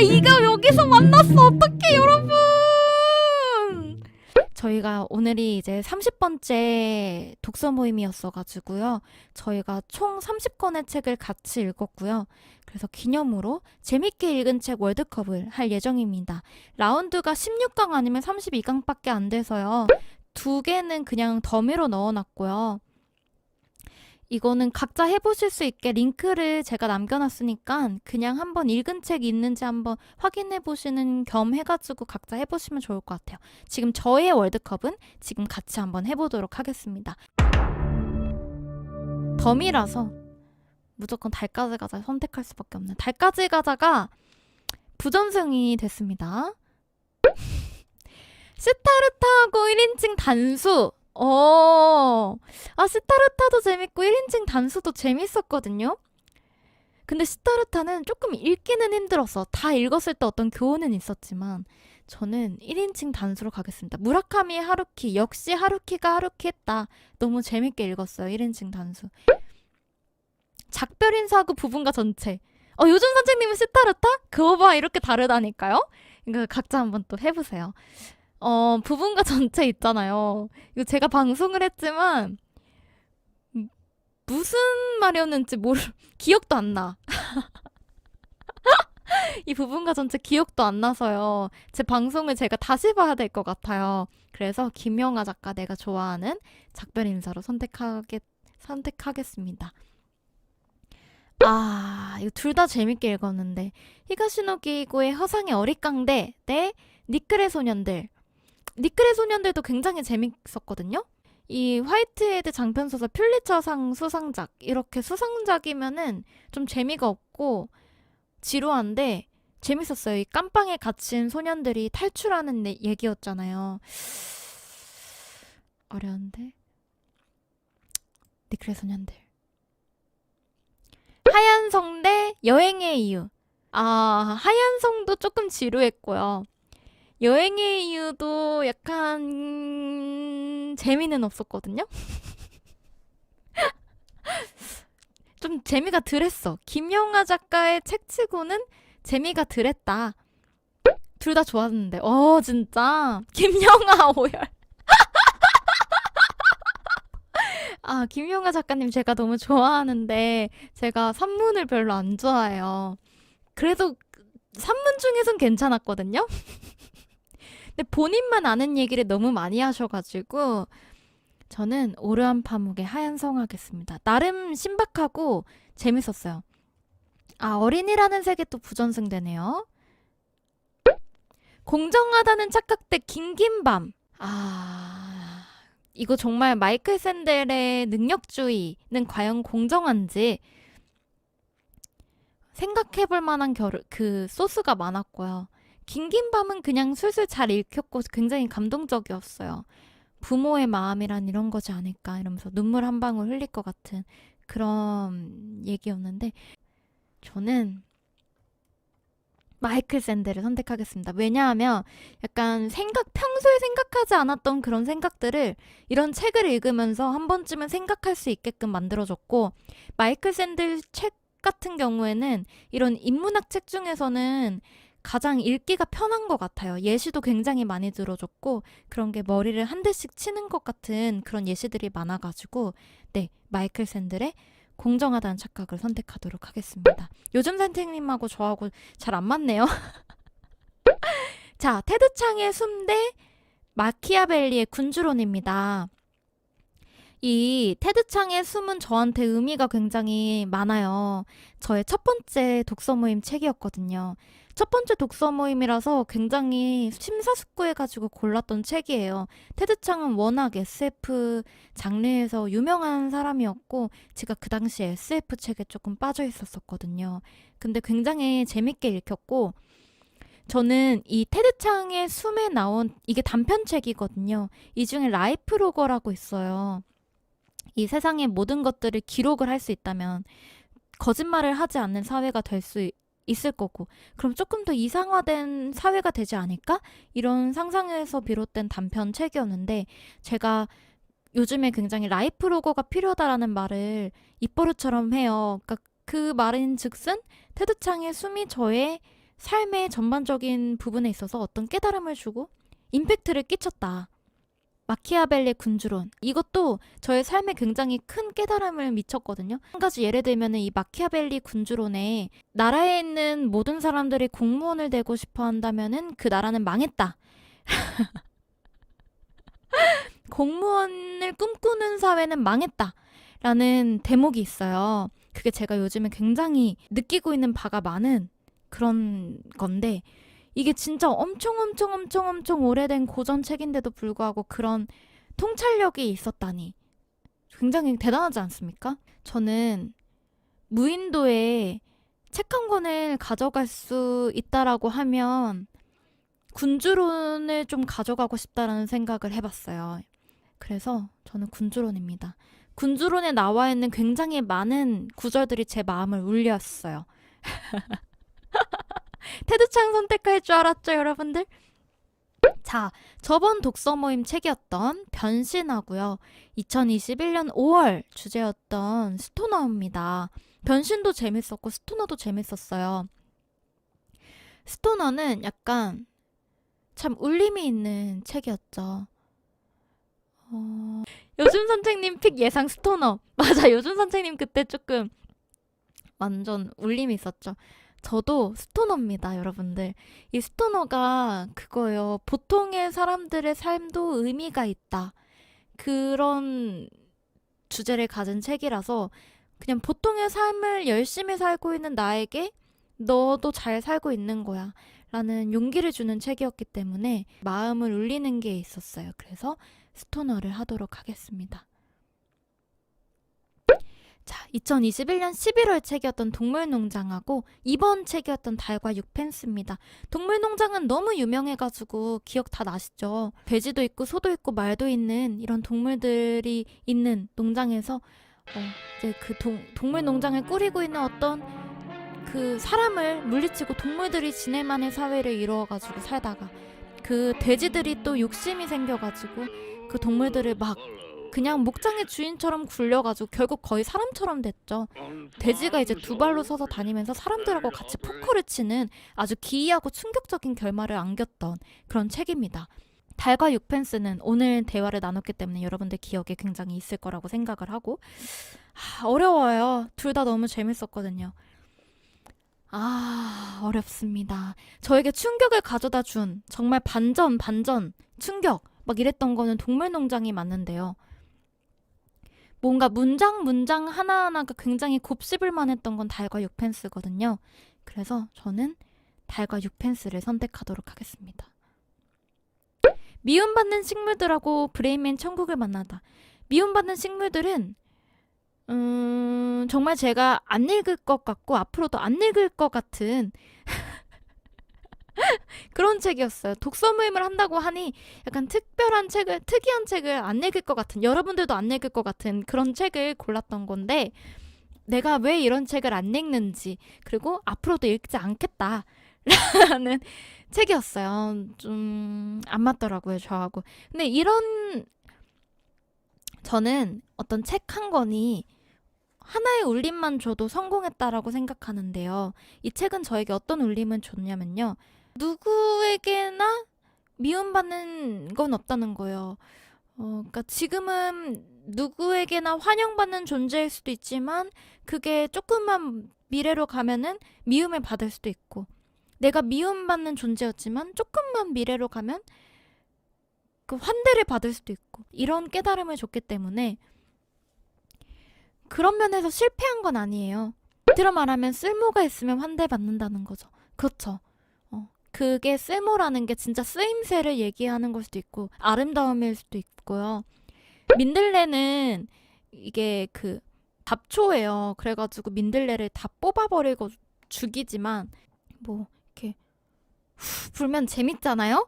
이거 여기서 만났어. 어떡해, 여러분. 저희가 오늘이 이제 30번째 독서 모임이었어가지고요. 저희가 총 30권의 책을 같이 읽었고요. 그래서 기념으로 재밌게 읽은 책 월드컵을 할 예정입니다. 라운드가 16강 아니면 32강밖에 안 돼서요. 2개는 그냥 더미로 넣어놨고요. 이거는 각자 해보실 수 있게 링크를 제가 남겨놨으니까 그냥 한번 읽은 책 있는지 한번 확인해보시는 겸 해가지고 각자 해보시면 좋을 것 같아요. 지금 저의 월드컵은 지금 같이 한번 해보도록 하겠습니다. 덤이라서 무조건 달까지 가자 선택할 수밖에 없는 달까지 가자가 부전승이 됐습니다. 시타르타하고 1인칭 단수. 시타르타도 재밌고 1인칭 단수도 재밌었거든요. 근데 시타르타는 조금 읽기는 힘들었어. 다 읽었을 때 어떤 교훈은 있었지만 저는 1인칭 단수로 가겠습니다. 무라카미 하루키, 역시 하루키가 하루키 했다. 너무 재밌게 읽었어요. 1인칭 단수. 작별 인사하고 부분과 전체. 요즘 선생님은 시타르타? 그거 봐, 이렇게 다르다니까요? 이거 각자 한번 또 해보세요. 부분과 전체 있잖아요. 이거 제가 방송을 했지만 무슨 말이었는지 기억도 안 나. 이 부분과 전체 기억도 안 나서요. 제 방송을 제가 다시 봐야 될 것 같아요. 그래서 김영하 작가 내가 좋아하는 작별 인사로 선택하겠습니다. 이거 둘 다 재밌게 읽었는데 히가시노 기고의 허상의 어릿광대 대 니크레 소년들. 니크레 소년들도 굉장히 재밌었거든요. 이 화이트헤드 장편소설 퓰리처상 수상작, 이렇게 수상작이면은 좀 재미가 없고 지루한데 재밌었어요. 이 깜빵에 갇힌 소년들이 탈출하는 얘기였잖아요. 어려운데. 니크레 소년들. 하얀성 대 여행의 이유. 하얀성도 조금 지루했고요. 여행의 이유도 약간 재미는 없었거든요. 좀 재미가 덜했어. 김영하 작가의 책치고는 재미가 덜했다. 둘 다 좋았는데. 진짜 김영하 오열. 김영하 작가님 제가 너무 좋아하는데 제가 산문을 별로 안 좋아해요. 그래도 산문 중에선 괜찮았거든요. 근데 본인만 아는 얘기를 너무 많이 하셔가지고 저는 오르한 파묵의 하얀성 하겠습니다. 나름 신박하고 재밌었어요. 어린이라는 세계 또 부전승되네요. 공정하다는 착각대 긴긴 밤. 이거 정말 마이클 샌델의 능력주의는 과연 공정한지 생각해볼 만한 소스가 많았고요. 긴긴 밤은 그냥 술술 잘 읽혔고 굉장히 감동적이었어요. 부모의 마음이란 이런 거지 않을까 이러면서 눈물 한 방울 흘릴 것 같은 그런 얘기였는데 저는 마이클 샌델을 선택하겠습니다. 왜냐하면 약간 평소에 생각하지 않았던 그런 생각들을 이런 책을 읽으면서 한 번쯤은 생각할 수 있게끔 만들어줬고, 마이클 샌델 책 같은 경우에는 이런 인문학 책 중에서는 가장 읽기가 편한 것 같아요. 예시도 굉장히 많이 들어줬고 그런 게 머리를 한 대씩 치는 것 같은 그런 예시들이 많아가지고 마이클 샌델의 공정하다는 착각을 선택하도록 하겠습니다. 요즘 선생님하고 저하고 잘 안 맞네요. 자, 테드 창의 숨 대 마키아벨리의 군주론입니다. 이 테드 창의 숨은 저한테 의미가 굉장히 많아요. 저의 첫 번째 독서 모임 책이었거든요. 첫 번째 독서 모임이라서 굉장히 심사숙고해가지고 골랐던 책이에요. 테드 창은 워낙 SF 장르에서 유명한 사람이었고 제가 그 당시에 SF 책에 조금 빠져 있었거든요. 근데 굉장히 재밌게 읽혔고 저는 이 테드 창의 숨에 나온 이게 단편책이거든요. 이 중에 라이프로거라고 있어요. 이 세상의 모든 것들을 기록을 할 수 있다면 거짓말을 하지 않는 사회가 될 수 있을 거고 그럼 조금 더 이상화된 사회가 되지 않을까? 이런 상상에서 비롯된 단편 책이었는데 제가 요즘에 굉장히 라이프로거가 필요하다라는 말을 입버릇처럼 해요. 그러니까 그 말인 즉슨 테드 창의 숨이 저의 삶의 전반적인 부분에 있어서 어떤 깨달음을 주고 임팩트를 끼쳤다. 마키아벨리 군주론. 이것도 저의 삶에 굉장히 큰 깨달음을 미쳤거든요. 한 가지 예를 들면 이 마키아벨리 군주론에 나라에 있는 모든 사람들이 공무원을 되고 싶어 한다면은 그 나라는 망했다. 공무원을 꿈꾸는 사회는 망했다. 라는 대목이 있어요. 그게 제가 요즘에 굉장히 느끼고 있는 바가 많은 그런 건데 이게 진짜 엄청 오래된 고전 책인데도 불구하고 그런 통찰력이 있었다니 굉장히 대단하지 않습니까? 저는 무인도에 책 한 권을 가져갈 수 있다라고 하면 군주론을 좀 가져가고 싶다라는 생각을 해봤어요. 그래서 저는 군주론입니다. 군주론에 나와 있는 굉장히 많은 구절들이 제 마음을 울렸어요. 테드창 선택할 줄 알았죠, 여러분들? 자, 저번 독서 모임 책이었던 변신하고요. 2021년 5월 주제였던 스토너입니다. 변신도 재밌었고 스토너도 재밌었어요. 스토너는 약간 참 울림이 있는 책이었죠. 요즘 선생님 픽 예상 스토너. 맞아, 요즘 선생님 그때 조금 완전 울림이 있었죠. 저도 스토너입니다, 여러분들. 이 스토너가 그거예요. 보통의 사람들의 삶도 의미가 있다. 그런 주제를 가진 책이라서 그냥 보통의 삶을 열심히 살고 있는 나에게 너도 잘 살고 있는 거야. 라는 용기를 주는 책이었기 때문에 마음을 울리는 게 있었어요. 그래서 스토너를 하도록 하겠습니다. 자, 2021년 11월 책이었던 동물농장하고 이번 책이었던 달과 6펜스입니다. 동물농장은 너무 유명해가지고 기억 다 나시죠? 돼지도 있고 소도 있고 말도 있는 이런 동물들이 있는 농장에서 이제 그 동물농장을 꾸리고 있는 어떤 그 사람을 물리치고 동물들이 지낼만한 사회를 이루어가지고 살다가 그 돼지들이 또 욕심이 생겨가지고 그 동물들을 막 그냥 목장의 주인처럼 굴려가지고 결국 거의 사람처럼 됐죠. 돼지가 이제 두 발로 서서 다니면서 사람들하고 같이 포커를 치는 아주 기이하고 충격적인 결말을 안겼던 그런 책입니다. 달과 6펜스는 오늘 대화를 나눴기 때문에 여러분들 기억에 굉장히 있을 거라고 생각을 하고 어려워요. 둘 다 너무 재밌었거든요. 어렵습니다. 저에게 충격을 가져다 준 정말 반전 충격 막 이랬던 거는 동물농장이 맞는데요. 뭔가 문장 하나하나가 굉장히 곱씹을 만했던 건 달과 6펜스거든요. 그래서 저는 달과 6펜스를 선택하도록 하겠습니다. 미움받는 식물들하고 브레인맨 천국을 만나다. 미움받는 식물들은 정말 제가 안 읽을 것 같고 앞으로도 안 읽을 것 같은 그런 책이었어요. 독서 모임을 한다고 하니 약간 특이한 책을 안 읽을 것 같은, 여러분들도 안 읽을 것 같은 그런 책을 골랐던 건데 내가 왜 이런 책을 안 읽는지 그리고 앞으로도 읽지 않겠다라는 책이었어요. 좀 안 맞더라고요, 저하고. 근데 이런 저는 어떤 책 한 권이 하나의 울림만 줘도 성공했다라고 생각하는데요. 이 책은 저에게 어떤 울림을 줬냐면요. 누구에게나 미움받는 건 없다는 거예요. 그러니까 지금은 누구에게나 환영받는 존재일 수도 있지만 그게 조금만 미래로 가면은 미움을 받을 수도 있고 내가 미움받는 존재였지만 조금만 미래로 가면 그 환대를 받을 수도 있고 이런 깨달음을 줬기 때문에 그런 면에서 실패한 건 아니에요. 들어 말하면 쓸모가 있으면 환대받는다는 거죠. 그렇죠. 그게 쓸모라는 게 진짜 쓰임새를 얘기하는 걸 수도 있고 아름다움일 수도 있고요. 민들레는 이게 그 잡초예요. 그래가지고 민들레를 다 뽑아버리고 죽이지만 뭐 이렇게 후 불면 재밌잖아요?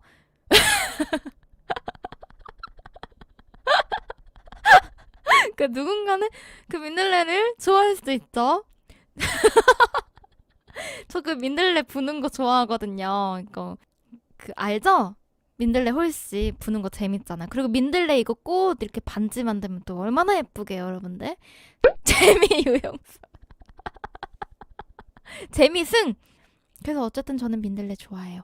그 누군가는 그 민들레를 좋아할 수도 있죠. 저 그 민들레 부는 거 좋아하거든요. 이거 그 알죠? 민들레 홀씨 부는 거 재밌잖아. 그리고 민들레 이거 꽃 이렇게 반지 만들면 또 얼마나 예쁘게요, 여러분들. 재미 유형사. 재미승. 그래서 어쨌든 저는 민들레 좋아해요.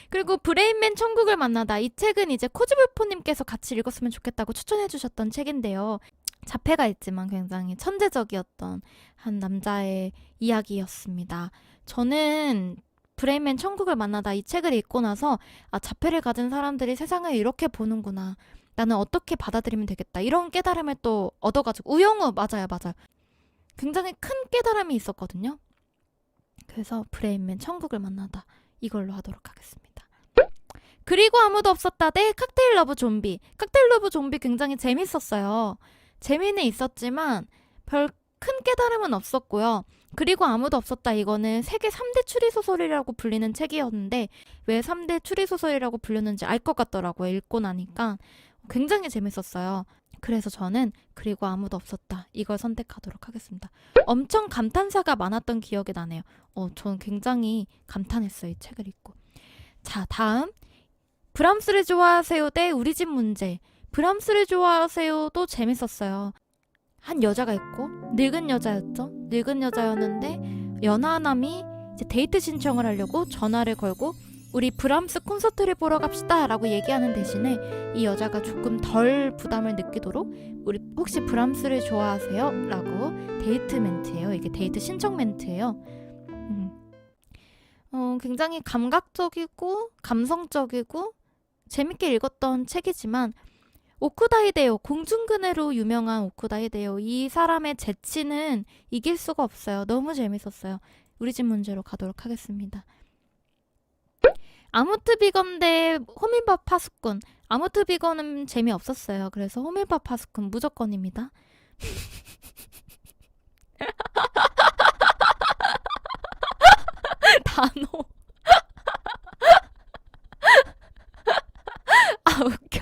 그리고 브레인맨 천국을 만나다, 이 책은 이제 코즈불포님께서 같이 읽었으면 좋겠다고 추천해 주셨던 책인데요. 자폐가 있지만 굉장히 천재적이었던 한 남자의 이야기였습니다. 저는 브레인맨 천국을 만나다 이 책을 읽고 나서 자폐를 가진 사람들이 세상을 이렇게 보는구나. 나는 어떻게 받아들이면 되겠다. 이런 깨달음을 또 얻어가지고 우영우 맞아요. 굉장히 큰 깨달음이 있었거든요. 그래서 브레인맨 천국을 만나다 이걸로 하도록 하겠습니다. 그리고 아무도 없었다 대 칵테일 러브 좀비. 칵테일 러브 좀비 굉장히 재밌었어요. 재미는 있었지만 별 큰 깨달음은 없었고요. 그리고 아무도 없었다 이거는 세계 3대 추리소설이라고 불리는 책이었는데 왜 3대 추리소설이라고 불렸는지 알 것 같더라고요. 읽고 나니까 굉장히 재밌었어요. 그래서 저는 그리고 아무도 없었다 이걸 선택하도록 하겠습니다. 엄청 감탄사가 많았던 기억이 나네요. 저는 굉장히 감탄했어요. 이 책을 읽고. 자, 다음 브람스를 좋아하세요 대 우리 집 문제. 브람스를 좋아하세요도 재밌었어요. 한 여자가 있고 늙은 여자였죠. 늙은 여자였는데 연하남이 이제 데이트 신청을 하려고 전화를 걸고 우리 브람스 콘서트를 보러 갑시다 라고 얘기하는 대신에 이 여자가 조금 덜 부담을 느끼도록 우리 혹시 브람스를 좋아하세요? 라고 데이트 멘트예요. 이게 데이트 신청 멘트예요. 굉장히 감각적이고 감성적이고 재밌게 읽었던 책이지만 오쿠다 히데요, 공중근해로 유명한 오쿠다 히데요. 이 사람의 재치는 이길 수가 없어요. 너무 재밌었어요. 우리 집 문제로 가도록 하겠습니다. 아무트 비건 대 호밀밥 파수꾼. 아무트 비건은 재미없었어요. 그래서 호밀밥 파수꾼 무조건입니다. 단어. 웃겨.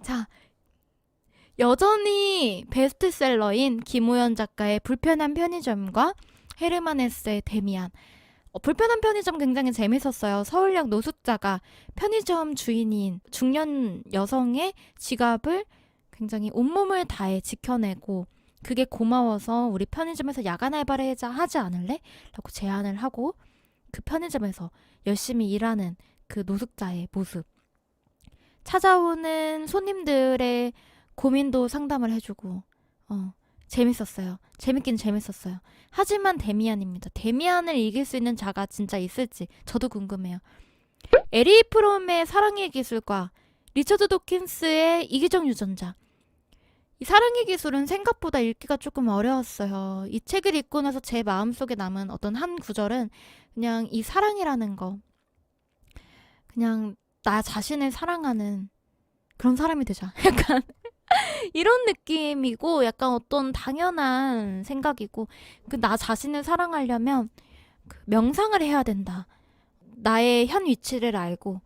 자, 여전히 베스트셀러인 김호연 작가의 불편한 편의점과 헤르만 헤세의 데미안. 불편한 편의점 굉장히 재밌었어요. 서울역 노숙자가 편의점 주인인 중년 여성의 지갑을 굉장히 온몸을 다해 지켜내고 그게 고마워서 우리 편의점에서 야간 알바를 하지 않을래? 라고 제안을 하고 그 편의점에서 열심히 일하는 그 노숙자의 모습. 찾아오는 손님들의 고민도 상담을 해주고 재밌었어요. 재밌긴 재밌었어요. 하지만 데미안입니다. 데미안을 이길 수 있는 자가 진짜 있을지 저도 궁금해요. 에리 프롬의 사랑의 기술과 리처드 도킨스의 이기적 유전자. 이 사랑의 기술은 생각보다 읽기가 조금 어려웠어요. 이 책을 읽고 나서 제 마음속에 남은 어떤 한 구절은 그냥 이 사랑이라는 거, 그냥 나 자신을 사랑하는 그런 사람이 되자. 약간 이런 느낌이고 약간 어떤 당연한 생각이고 그 나 자신을 사랑하려면 그 명상을 해야 된다. 나의 현 위치를 알고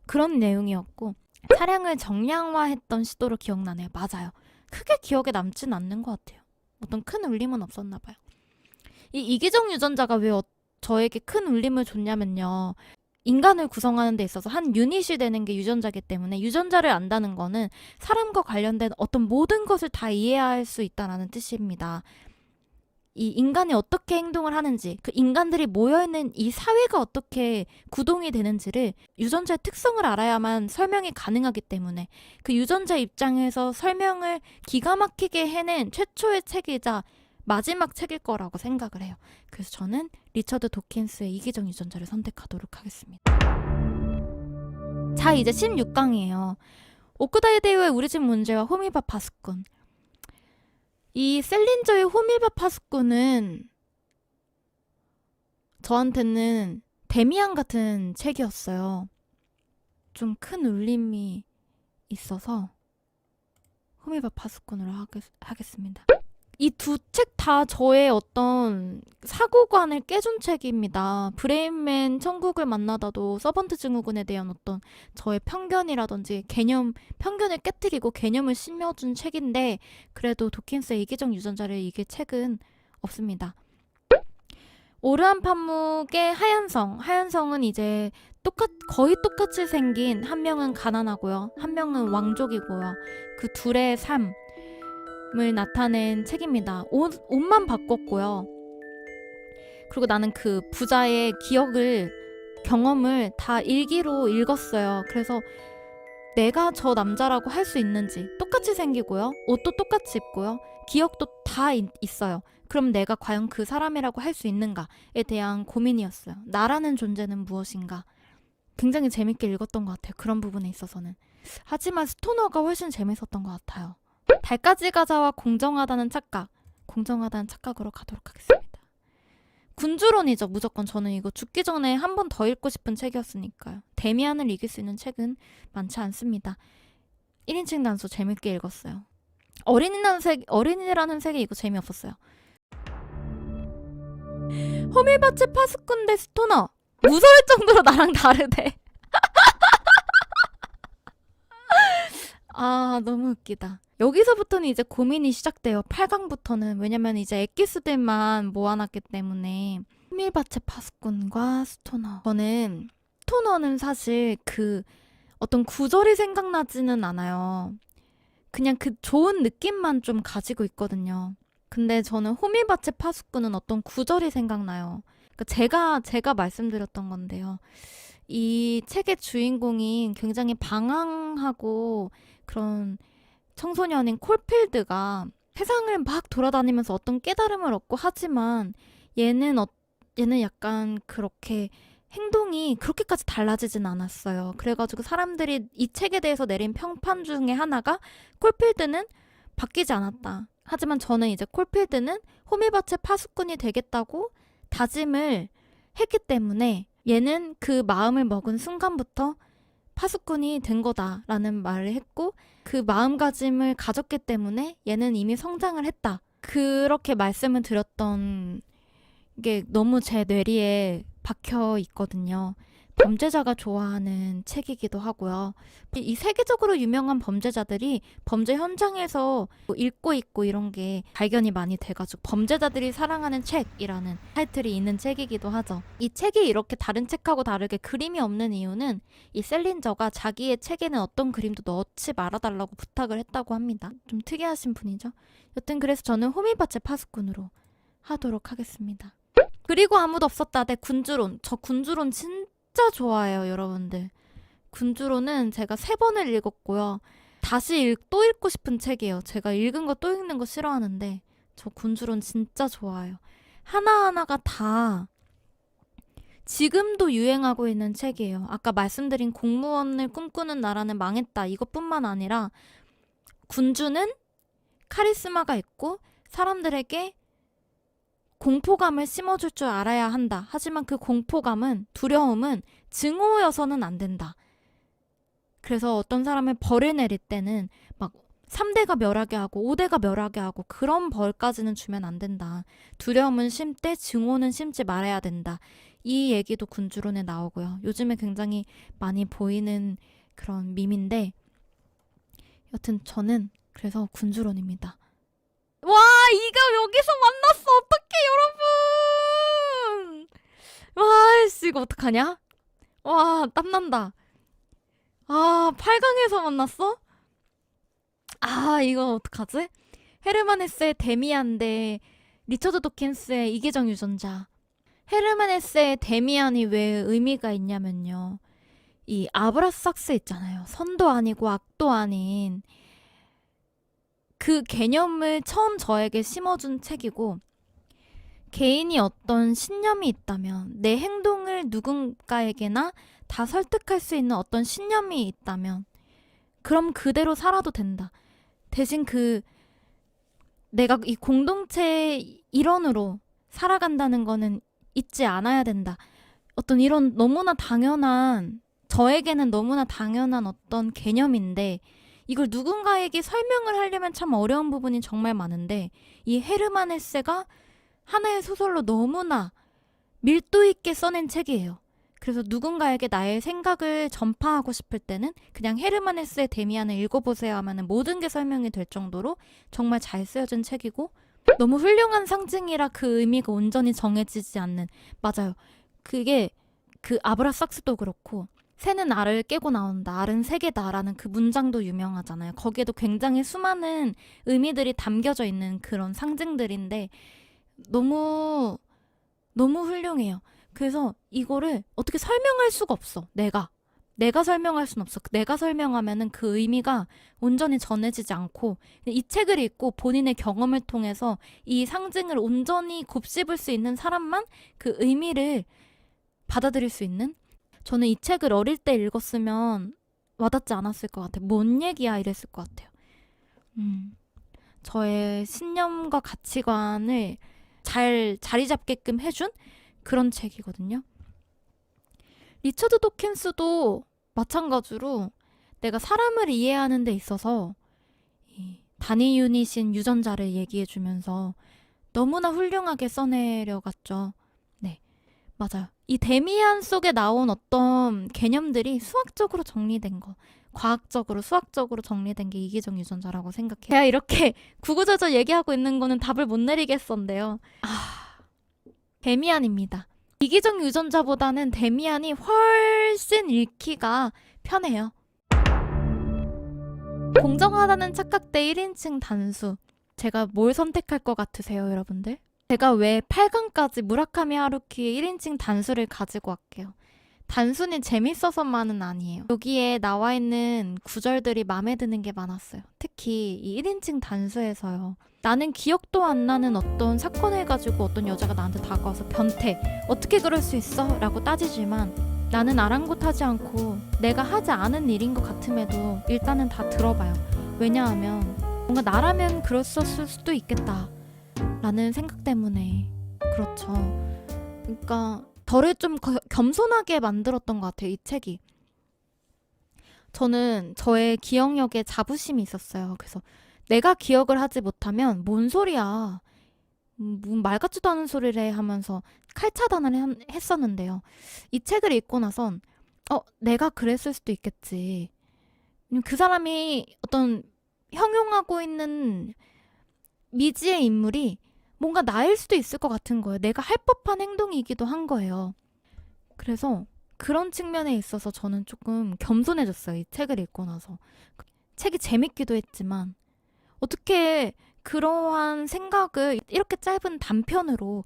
그런 내용이었고 차량을 정량화했던 시도로 기억나네요. 맞아요. 크게 기억에 남진 않는 것 같아요. 어떤 큰 울림은 없었나 봐요. 이 이기적 유전자가 왜 저에게 큰 울림을 줬냐면요. 인간을 구성하는 데 있어서 한 유닛이 되는 게 유전자이기 때문에 유전자를 안다는 거는 사람과 관련된 어떤 모든 것을 다 이해할 수 있다는 뜻입니다. 이 인간이 어떻게 행동을 하는지, 그 인간들이 모여있는 이 사회가 어떻게 구동이 되는지를 유전자의 특성을 알아야만 설명이 가능하기 때문에 그 유전자 입장에서 설명을 기가 막히게 해낸 최초의 책이자 마지막 책일 거라고 생각을 해요. 그래서 저는 리처드 도킨스의 이기적 유전자를 선택하도록 하겠습니다. 자, 이제 16강이에요. 오쿠다 히데요의 우리 집 문제와 호밀밥 파수꾼. 이 셀린저의 호밀밥 파수꾼은 저한테는 데미안 같은 책이었어요. 좀 큰 울림이 있어서 호밀밥 파수꾼으로 하겠습니다. 이 두 책 다 저의 어떤 사고관을 깨준 책입니다. 브레인맨 천국을 만나다도 서번트 증후군에 대한 어떤 저의 편견이라든지 편견을 깨뜨리고 개념을 심어준 책인데 그래도 도킨스의 이기적 유전자를 이길 책은 없습니다. 오르한 판묵의 하얀성은 이제 거의 똑같이 생긴 한 명은 가난하고요. 한 명은 왕족이고요. 그 둘의 삶을 나타낸 책입니다. 옷만 바꿨고요. 그리고 나는 그 부자의 경험을 다 일기로 읽었어요. 그래서 내가 저 남자라고 할 수 있는지, 똑같이 생기고요. 옷도 똑같이 입고요. 기억도 다 있어요. 그럼 내가 과연 그 사람이라고 할 수 있는가에 대한 고민이었어요. 나라는 존재는 무엇인가. 굉장히 재밌게 읽었던 것 같아요. 그런 부분에 있어서는. 하지만 스토너가 훨씬 재밌었던 것 같아요. 달까지 가자와 공정하다는 착각으로 가도록 하겠습니다. 군주론이죠. 무조건 저는 이거 죽기 전에 한 번 더 읽고 싶은 책이었으니까요. 데미안을 이길 수 있는 책은 많지 않습니다. 1인칭 단수 재밌게 읽었어요. 어린이라는 세계 이거 재미없었어요. 호밀밭의 파수꾼 대 스토너. 무서울 정도로 나랑 다르대. 아, 너무 웃기다. 여기서부터는 이제 고민이 시작돼요. 8강부터는. 왜냐면 이제 엑기스들만 모아놨기 때문에. 호밀밭의 파수꾼과 스토너. 저는 스토너는 사실 그 어떤 구절이 생각나지는 않아요. 그냥 그 좋은 느낌만 좀 가지고 있거든요. 근데 저는 호밀밭의 파수꾼은 어떤 구절이 생각나요. 그러니까 제가 말씀드렸던 건데요. 이 책의 주인공이 굉장히 방황하고 그런 청소년인 콜필드가 세상을 막 돌아다니면서 어떤 깨달음을 얻고 하지만 얘는 약간 그렇게 행동이 그렇게까지 달라지진 않았어요. 그래가지고 사람들이 이 책에 대해서 내린 평판 중에 하나가 콜필드는 바뀌지 않았다. 하지만 저는 이제 콜필드는 호밀밭의 파수꾼이 되겠다고 다짐을 했기 때문에 얘는 그 마음을 먹은 순간부터 파수꾼이 된 거다라는 말을 했고 그 마음가짐을 가졌기 때문에 얘는 이미 성장을 했다. 그렇게 말씀을 드렸던 게 너무 제 뇌리에 박혀 있거든요. 범죄자가 좋아하는 책이기도 하고요. 이 세계적으로 유명한 범죄자들이 범죄 현장에서 읽고 있고 이런 게 발견이 많이 돼가지고 범죄자들이 사랑하는 책이라는 타이틀이 있는 책이기도 하죠. 이 책이 이렇게 다른 책하고 다르게 그림이 없는 이유는 이 셀린저가 자기의 책에는 어떤 그림도 넣지 말아달라고 부탁을 했다고 합니다. 좀 특이하신 분이죠. 여튼 그래서 저는 호밀밭의 파수꾼으로 하도록 하겠습니다. 그리고 아무도 없었다 대 군주론. 저 군주론 진짜 좋아해요, 여러분들. 군주론은 제가 3번을 읽었고요. 또 읽고 싶은 책이에요. 제가 읽은 거 또 읽는 거 싫어하는데 저 군주론 진짜 좋아해요. 하나하나가 다 지금도 유행하고 있는 책이에요. 아까 말씀드린 공무원을 꿈꾸는 나라는 망했다. 이것뿐만 아니라 군주는 카리스마가 있고 사람들에게 공포감을 심어줄 줄 알아야 한다. 하지만 그 공포감은, 두려움은 증오여서는 안 된다. 그래서 어떤 사람을 벌을 내릴 때는 막 3대가 멸하게 하고 5대가 멸하게 하고 그런 벌까지는 주면 안 된다. 두려움은 심되 증오는 심지 말아야 된다. 이 얘기도 군주론에 나오고요. 요즘에 굉장히 많이 보이는 그런 밈인데 여튼 저는 그래서 군주론입니다. 와, 이거 여기서 만났어. 어떡해, 여러분. 와, 씨, 이거 어떡하냐? 와, 땀난다. 아, 8강에서 만났어? 아, 이거 어떡하지? 헤르만 헤세의 데미안 대 리처드 도킨스의 이계정 유전자. 헤르만 헤세의 데미안이 왜 의미가 있냐면요. 이 아브라삭스 있잖아요. 선도 아니고 악도 아닌 그 개념을 처음 저에게 심어준 책이고 개인이 어떤 신념이 있다면 내 행동을 누군가에게나 다 설득할 수 있는 어떤 신념이 있다면 그럼 그대로 살아도 된다. 대신 내가 이 공동체의 일원으로 살아간다는 거는 잊지 않아야 된다. 어떤 이런 너무나 당연한 저에게는 너무나 당연한 어떤 개념인데 이걸 누군가에게 설명을 하려면 참 어려운 부분이 정말 많은데 이 헤르만 헤세가 하나의 소설로 너무나 밀도 있게 써낸 책이에요. 그래서 누군가에게 나의 생각을 전파하고 싶을 때는 그냥 헤르만 헤세의 데미안을 읽어보세요 하면 모든 게 설명이 될 정도로 정말 잘 쓰여진 책이고 너무 훌륭한 상징이라 그 의미가 온전히 정해지지 않는 맞아요. 그게 그 아브라삭스도 그렇고 새는 알을 깨고 나온다. 알은 세계다라는 그 문장도 유명하잖아요. 거기에도 굉장히 수많은 의미들이 담겨져 있는 그런 상징들인데 너무 너무 훌륭해요. 그래서 이거를 어떻게 설명할 수가 없어. 내가 설명할 순 없어. 내가 설명하면은 그 의미가 온전히 전해지지 않고 이 책을 읽고 본인의 경험을 통해서 이 상징을 온전히 곱씹을 수 있는 사람만 그 의미를 받아들일 수 있는? 저는 이 책을 어릴 때 읽었으면 와닿지 않았을 것 같아요. 뭔 얘기야 이랬을 것 같아요. 저의 신념과 가치관을 잘 자리 잡게끔 해준 그런 책이거든요. 리처드 도킨스도 마찬가지로 내가 사람을 이해하는 데 있어서 이 단위 유닛인 유전자를 얘기해주면서 너무나 훌륭하게 써내려갔죠. 네, 맞아요. 이 데미안 속에 나온 어떤 개념들이 수학적으로 정리된 거, 과학적으로, 수학적으로 정리된 게 이기적 유전자라고 생각해요. 제가 이렇게 구구절절 얘기하고 있는 거는 답을 못 내리겠었는데요. 데미안입니다. 이기적 유전자보다는 데미안이 훨씬 읽기가 편해요. 공정하다는 착각대 1인칭 단수. 제가 뭘 선택할 것 같으세요, 여러분들? 제가 왜 8강까지 무라카미 하루키의 1인칭 단수를 가지고 왔게요. 단순히 재밌어서만은 아니에요. 여기에 나와 있는 구절들이 마음에 드는 게 많았어요. 특히 이 1인칭 단수에서요. 나는 기억도 안 나는 어떤 사건을 가지고 어떤 여자가 나한테 다가와서 변태, 어떻게 그럴 수 있어? 라고 따지지만 나는 아랑곳하지 않고 내가 하지 않은 일인 것 같음에도 일단은 다 들어봐요. 왜냐하면 뭔가 나라면 그랬었을 수도 있겠다 라는 생각 때문에. 그렇죠. 그러니까 저를 좀 겸손하게 만들었던 것 같아요, 이 책이. 저는 저의 기억력에 자부심이 있었어요. 그래서 내가 기억을 하지 못하면 뭔 소리야, 말 같지도 않은 소리를 해 하면서 칼차단을 했었는데요. 이 책을 읽고 나선 내가 그랬을 수도 있겠지. 그 사람이 어떤 형용하고 있는 미지의 인물이 뭔가 나일 수도 있을 것 같은 거예요. 내가 할 법한 행동이기도 한 거예요. 그래서 그런 측면에 있어서 저는 조금 겸손해졌어요. 이 책을 읽고 나서. 책이 재밌기도 했지만 어떻게 그러한 생각을 이렇게 짧은 단편으로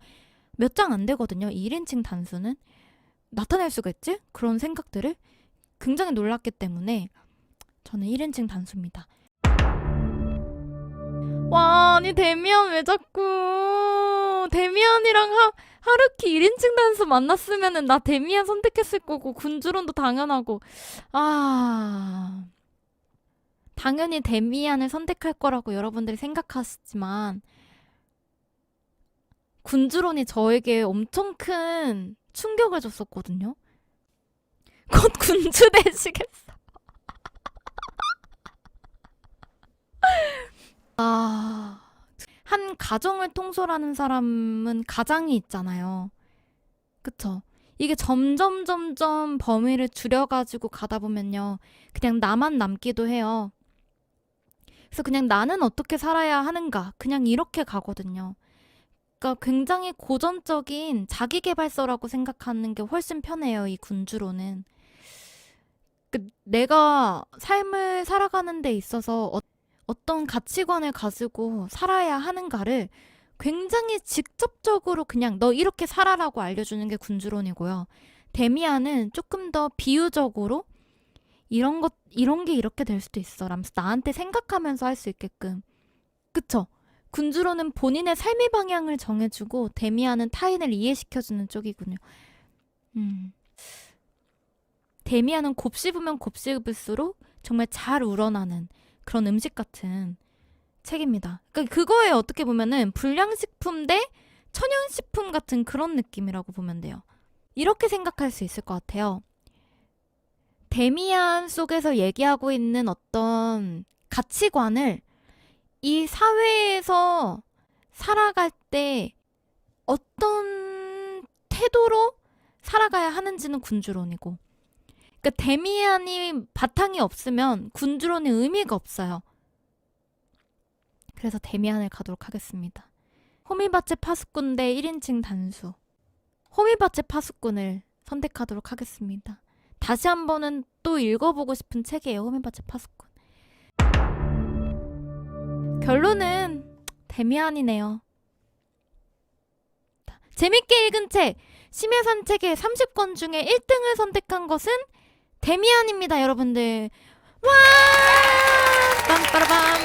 몇 장 안 되거든요. 1인칭 단수는 나타낼 수가 있지? 그런 생각들을 굉장히 놀랐기 때문에 저는 1인칭 단수입니다. 와, 아니 데미안 왜 자꾸 데미안이랑 하루키 1인칭 단수 만났으면은 나 데미안 선택했을 거고 군주론도 당연하고 당연히 데미안을 선택할 거라고 여러분들이 생각하시지만 군주론이 저에게 엄청 큰 충격을 줬었거든요. 곧 군주 되시겠어. 한 가정을 통솔하는 사람은 가장이 있잖아요. 그쵸? 이게 점점 범위를 줄여가지고 가다 보면요. 그냥 나만 남기도 해요. 그래서 그냥 나는 어떻게 살아야 하는가. 그냥 이렇게 가거든요. 그러니까 굉장히 고전적인 자기계발서라고 생각하는 게 훨씬 편해요. 이 군주로는. 내가 삶을 살아가는 데 있어서 어떤 가치관을 가지고 살아야 하는가를 굉장히 직접적으로 그냥 너 이렇게 살아라고 알려주는 게 군주론이고요. 데미안은 조금 더 비유적으로 이런 게 이렇게 될 수도 있어 라면서 나한테 생각하면서 할 수 있게끔. 그쵸? 군주론은 본인의 삶의 방향을 정해주고 데미안은 타인을 이해시켜주는 쪽이군요. 데미안은 곱씹으면 곱씹을수록 정말 잘 우러나는 그런 음식 같은 책입니다. 그러니까 그거에 어떻게 보면은 불량식품 대 천연식품 같은 그런 느낌이라고 보면 돼요. 이렇게 생각할 수 있을 것 같아요. 데미안 속에서 얘기하고 있는 어떤 가치관을 이 사회에서 살아갈 때 어떤 태도로 살아가야 하는지는 군주론이고, 그러니까 데미안이 바탕이 없으면 군주론의 의미가 없어요. 그래서 데미안을 가도록 하겠습니다. 호미바체 파수꾼 대 1인칭 단수. 호미바체 파수꾼을 선택하도록 하겠습니다. 다시 한 번은 또 읽어보고 싶은 책이에요. 호미바체 파수꾼. 결론은 데미안이네요. 재밌게 읽은 책 심야산책의 30권 중에 1등을 선택한 것은 데미안입니다, 여러분들. 와! 빰빠라밤.